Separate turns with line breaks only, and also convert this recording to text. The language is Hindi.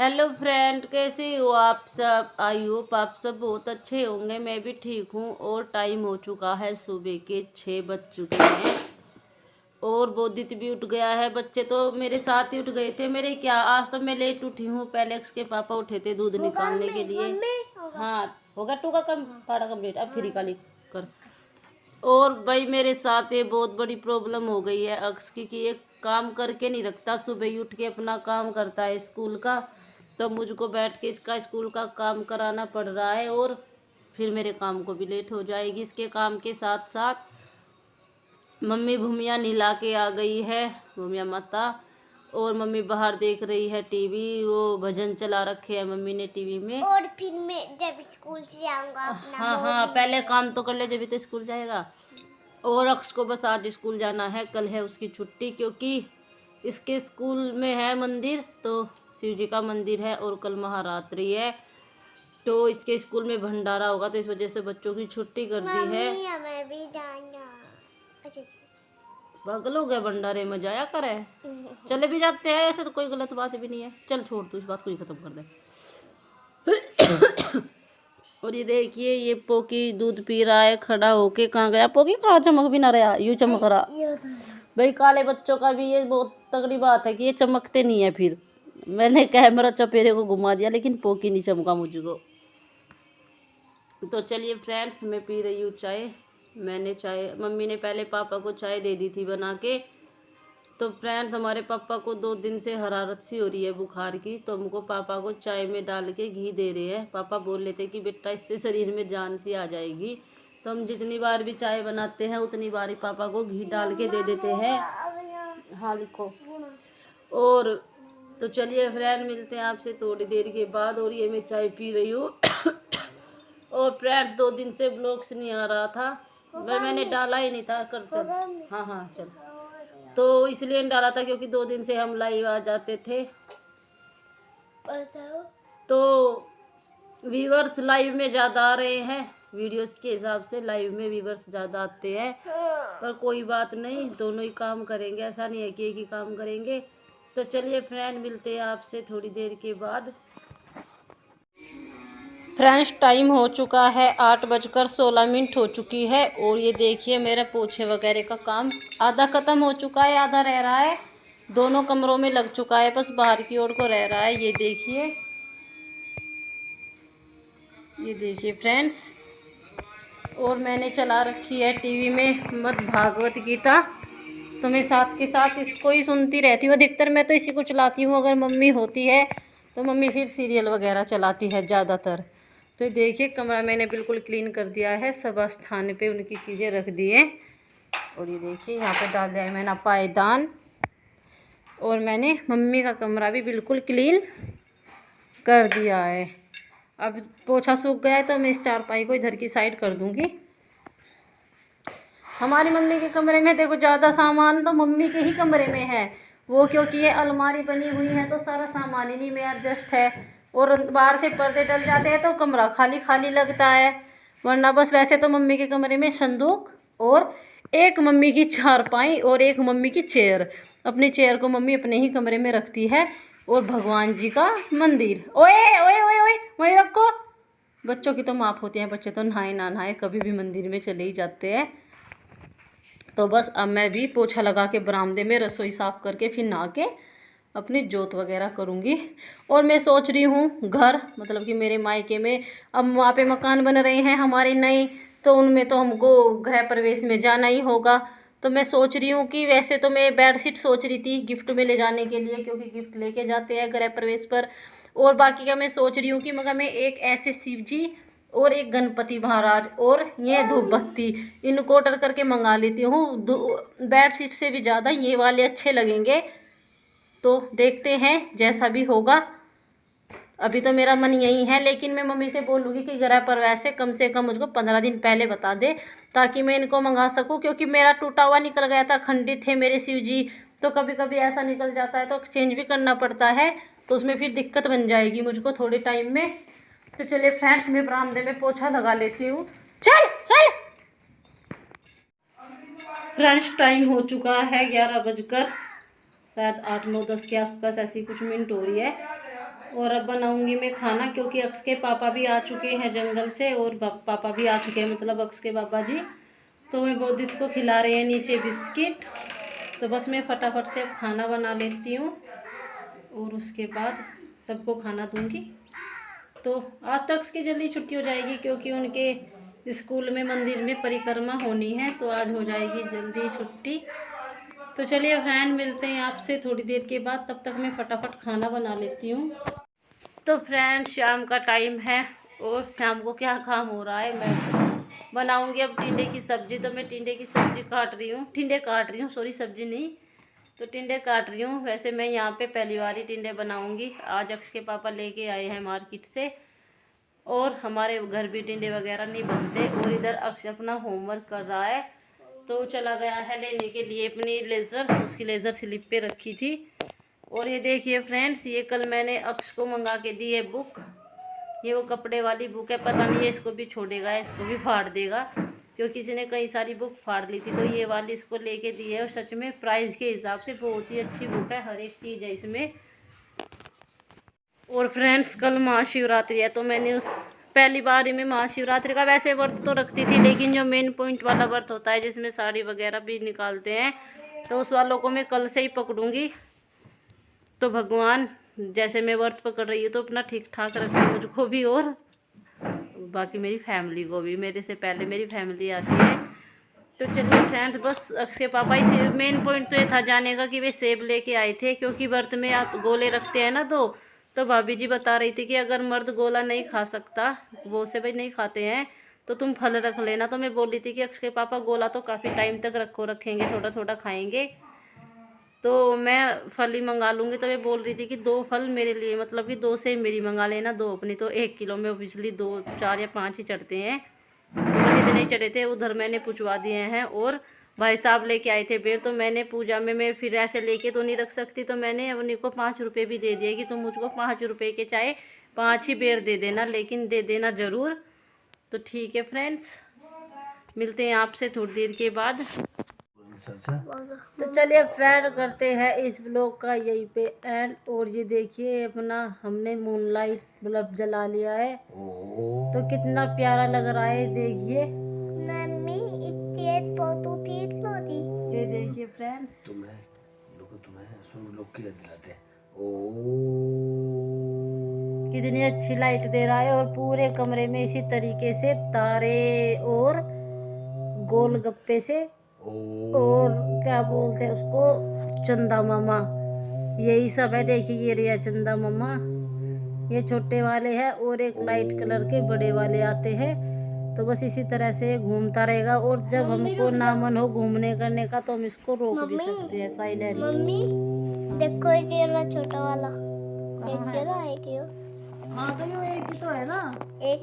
हेलो फ्रेंड, कैसे हो आप सब। आई होप आप सब बहुत अच्छे होंगे। मैं भी ठीक हूँ। और टाइम हो चुका है, सुबह के 6 बज चुके हैं और बोधित भी उठ गया है। बच्चे तो मेरे साथ ही उठ गए थे मेरे। क्या आज तो मैं लेट उठी हूँ। पहले के पापा उठे थे दूध निकालने के लिए। हाँ होगा, 2 का कम पारा कम्प्लीट, अब 3 का लिख कर। और भाई मेरे साथ ये बहुत बड़ी प्रॉब्लम हो गई है अक्स की कि ये काम करके नहीं रखता। सुबह ही उठ के अपना काम करता है स्कूल का, तो मुझको बैठ के इसका स्कूल का काम कराना पड़ रहा है और फिर मेरे काम को भी लेट हो जाएगी। इसके काम के साथ साथ मम्मी भूमिया नहला के आ गई है, भूमिया माता। और मम्मी बाहर देख रही है टीवी। वो भजन चला रखे है मम्मी ने टीवी में।
और फिर मैं जब स्कूल से आऊंगा
हाँ, पहले काम तो कर ले जब तो स्कूल जाएगा। और अक्स को बस आज स्कूल जाना है, कल है उसकी छुट्टी, क्योंकि इसके स्कूल में है मंदिर, तो शिव जी का मंदिर है और कल महारात्रि है, तो इसके स्कूल में भंडारा होगा, तो इस वजह से बच्चों की छुट्टी कर दी है।
हमें भी जाना।
बगलों गए भंडारे में जाया करे, चले भी जाते हैं, ऐसे तो कोई गलत बात भी नहीं है। चल छोड़ तू इस बात को ही खत्म कर दे। और ये देखिए, ये पोकी दूध पी रहा है खड़ा होके। कहाँ गया पोकी? कहाँ चमक भी ना रहा, यूं चमक रहा। भाई काले बच्चों का भी ये बहुत तगड़ी बात है कि ये चमकते नहीं है। फिर मैंने कैमरा चपेरे को घुमा दिया लेकिन पोकी नहीं चमका मुझको। तो चलिए फ्रेंड्स, मैं पी रही हूँ चाय। मैंने चाय, मम्मी ने पहले पापा को चाय दे दी थी बना के। तो फ्रेंड्स, हमारे पापा को 2 दिन से हरारत सी हो रही है बुखार की, तो हमको पापा को चाय में डाल के घी दे रहे हैं। पापा बोल रहे थे कि बेटा इससे शरीर में जान सी आ जाएगी, तो हम जितनी बार भी चाय बनाते हैं उतनी बार ही पापा को घी डाल के दे देते हैं। हाँ लिखो। और तो चलिए फ्रेंड, मिलते हैं आपसे थोड़ी देर के बाद। और ये मैं चाय पी रही हूँ। और फ्रेंड 2 दिन से ब्लॉग्स नहीं आ रहा था, मैंने डाला ही नहीं था कर चल। हाँ चल, तो इसलिए नहीं डाला था क्योंकि 2 दिन से हम लाइव आ जाते थे, तो व्यूवर्स लाइव में ज़्यादा आ रहे हैं। वीडियोस के हिसाब से लाइव में व्यूवर्स ज़्यादा आते हैं, पर कोई बात नहीं, दोनों ही काम करेंगे, ऐसा नहीं है कि एक ही काम करेंगे। तो चलिए फ्रेंड, मिलते हैं आपसे थोड़ी देर के बाद। फ्रेंड्स, टाइम हो चुका है 8:16 हो चुकी है। और ये देखिए मेरा पोछे वगैरह का काम आधा ख़त्म हो चुका है, आधा रह रहा है। दोनों कमरों में लग चुका है, बस बाहर की ओर को रह रहा है। ये देखिए फ्रेंड्स। और मैंने चला रखी है टीवी में मद भागवत गीता, तो मैं साथ के साथ इसको ही सुनती रहती हूँ। अधिकतर मैं तो इसी को चलाती हूँ। अगर मम्मी होती है तो मम्मी फिर सीरियल वगैरह चलाती है ज़्यादातर। तो देखिए कमरा मैंने बिल्कुल क्लीन कर दिया है, सब स्थान पे उनकी चीज़ें रख दी हैं। और ये देखिए यहाँ पे डाल दिया है मैंने पायदान। और मैंने मम्मी का कमरा भी बिल्कुल क्लीन कर दिया है। अब पोछा सूख गया है तो मैं इस चारपाई को इधर की साइड कर दूंगी। हमारी मम्मी के कमरे में देखो ज़्यादा सामान तो मम्मी के ही कमरे में है, वो क्योंकि ये अलमारी बनी हुई है तो सारा सामान इन्हीं में एडजस्ट है। और बाहर से पर्दे डल जाते हैं तो कमरा खाली खाली लगता है। वरना बस वैसे तो मम्मी के कमरे में संदूक और एक मम्मी की चारपाई और एक मम्मी की चेयर। अपनी चेयर को मम्मी अपने ही कमरे में रखती है। और भगवान जी का मंदिर, ओए ओए ओए ओए वहीं रखो। बच्चों की तो माफ़ होती हैं, बच्चे तो नहाए ना नहाए कभी भी मंदिर में चले ही जाते हैं। तो बस अब मैं भी पोछा लगा के बरामदे में रसोई साफ़ करके फिर नहा के अपनी जोत वगैरह करूँगी। और मैं सोच रही हूँ घर, मतलब कि मेरे मायके में अब वहाँ पे मकान बन रहे हैं हमारे नए, तो उनमें तो हमको गृह प्रवेश में जाना ही होगा। तो मैं सोच रही हूँ कि वैसे तो मैं बेडशीट सोच रही थी गिफ्ट में ले जाने के लिए, क्योंकि गिफ्ट लेके जाते हैं गृह प्रवेश पर। और बाकी का मैं सोच रही हूँ कि मगर मैं एक ऐसे शिव जी और एक गणपति महाराज और ये धूप बत्ती इनको ऑर्डर करके मंगा लेती हूँ। बेडशीट से भी ज़्यादा ये वाले अच्छे लगेंगे, तो देखते हैं जैसा भी होगा। अभी तो मेरा मन यही है, लेकिन मैं मम्मी से बोलूँगी कि गृह प्रवेश से कम मुझको 15 दिन पहले बता दे, ताकि मैं इनको मंगा सकूँ। क्योंकि मेरा टूटा हुआ निकल गया था, खंडित थे मेरे शिव जी, तो कभी कभी ऐसा निकल जाता है तो एक्सचेंज भी करना पड़ता है, तो उसमें फिर दिक्कत बन जाएगी मुझको थोड़े टाइम में। तो चलिए फ्रेंड्स, मैं बरामदे में पोछा लगा लेती हूँ। चल चल फ्रेंड्स, टाइम हो चुका है 11 बजकर शायद 8 9 10 के आसपास ऐसी कुछ मिनट हो रही है। और अब बनाऊंगी मैं खाना, क्योंकि अक्स के पापा भी आ चुके हैं जंगल से, और पापा भी आ चुके हैं, मतलब अक्स के पापा जी। तो मैं बोधित को खिला रहे हैं नीचे बिस्किट। तो बस मैं फटाफट से अब खाना बना लेती हूँ और उसके बाद सबको खाना दूंगी। तो आज तक की जल्दी छुट्टी हो जाएगी, क्योंकि उनके स्कूल में मंदिर में परिक्रमा होनी है, तो आज हो जाएगी जल्दी छुट्टी। तो चलिए फ्रेंड, मिलते हैं आपसे थोड़ी देर के बाद। तब तक मैं फटाफट खाना बना लेती हूँ। तो फ्रेंड, शाम का टाइम है और शाम को क्या काम हो रहा है, मैं बनाऊंगी अब टिंडे की सब्जी। तो मैं टिंडे की सब्जी काट रही हूँ, टिंडे काट रही हूँ, सॉरी सब्जी नहीं, तो टिंडे काट रही हूँ। वैसे मैं यहाँ पे पहली बार ही टिंडे बनाऊंगी। आज अक्ष के पापा लेके आए हैं मार्केट से, और हमारे घर भी टिंडे वगैरह नहीं बनते। और इधर अक्ष अपना होमवर्क कर रहा है, तो चला गया है लेने के लिए अपनी लेज़र, उसकी लेज़र स्लिप पे रखी थी। और ये देखिए फ्रेंड्स, ये कल मैंने अक्ष को मंगा के दी है बुक। ये वो कपड़े वाली बुक है, पता नहीं है इसको भी छोड़ेगा, इसको भी फाड़ देगा, क्योंकि किसी ने कई सारी बुक फाड़ ली थी। तो ये वाली इसको लेके दी है, और सच में प्राइस के हिसाब से बहुत ही अच्छी बुक है, हर एक चीज़ है इसमें। और फ्रेंड्स, कल महाशिवरात्रि है, तो मैंने उस पहली बार ही में महाशिवरात्रि का वैसे व्रत तो रखती थी, लेकिन जो मेन पॉइंट वाला व्रत होता है जिसमें साड़ी वगैरह भी निकालते हैं, तो उस वालों को मैं कल से ही पकड़ूंगी। तो भगवान, जैसे मैं व्रत पकड़ रही हूँ तो अपना ठीक ठाक रखे मुझको भी, और बाकी मेरी फैमिली को भी। मेरे से पहले मेरी फैमिली आती है। तो चलिए फ्रेंड्स, बस अक्षय पापा इसी मेन पॉइंट तो ये था जाने का कि वे सेब लेके आए थे, क्योंकि व्रत में आप गोले रखते हैं ना, तो भाभी जी बता रही थी कि अगर मर्द गोला नहीं खा सकता, वो से भाई नहीं खाते हैं, तो तुम फल रख लेना। तो मैं बोल रही थी कि अक्षय पापा गोला तो काफ़ी टाइम तक रखेंगे, थोड़ा थोड़ा खाएंगे, तो मैं फल ही मंगा लूँगी। तो मैं बोल रही थी कि 2 फल मेरे लिए, मतलब कि 2 सेब मेरी मंगा लेना, 2 अपनी। तो 1 किलो में ऑब्वियसली 2, 4 या 5 ही चढ़ते हैं, तो बस इतने ही चढ़े थे। उधर मैंने पुछवा दिए हैं, और भाई साहब लेके आए थे बेर। तो मैंने पूजा में मैं फिर ऐसे लेके तो नहीं रख सकती, तो मैंने उन्हीं को 5 रुपये भी दे दिए कि तुम मुझको 5 रुपये के चाहे 5 ही बेर दे देना, लेकिन दे देना ज़रूर। तो ठीक है फ्रेंड्स, मिलते हैं आपसे थोड़ी देर के बाद। तो चलिए फ्रेंड, करते हैं इस ब्लॉग का यहीं पे एंड। और ये देखिए अपना हमने मूनलाइट बल्ब जला लिया है, तो कितना प्यारा लग रहा है, देखिए।
मम्मी इतने फोटो ठीक लो दी।
ये देखिए फ्रेंड्स,
तुम्हें सुन लोग की याद दिलाते हैं।
कितनी अच्छी लाइट दे रहा है, और पूरे कमरे में इसी तरीके से तारे और गोलगप्पे से, और क्या बोलते हैं उसको, चंदा मामा, यही सब है। देखिए ये रिया चंदा मामा, ये छोटे वाले हैं, और एक लाइट कलर के बड़े वाले आते हैं। तो बस इसी तरह से घूमता रहेगा, और जब हमको ना मन हो घूमने करने का तो हम इसको रोक भी सकते हैं साइलेंट।
मम्मी देखो ये वाला छोटा वाला,
कहाँ
एक
है?
ये रहा, एक ये।
हाँ तो ये एक ही तो है ना।
एक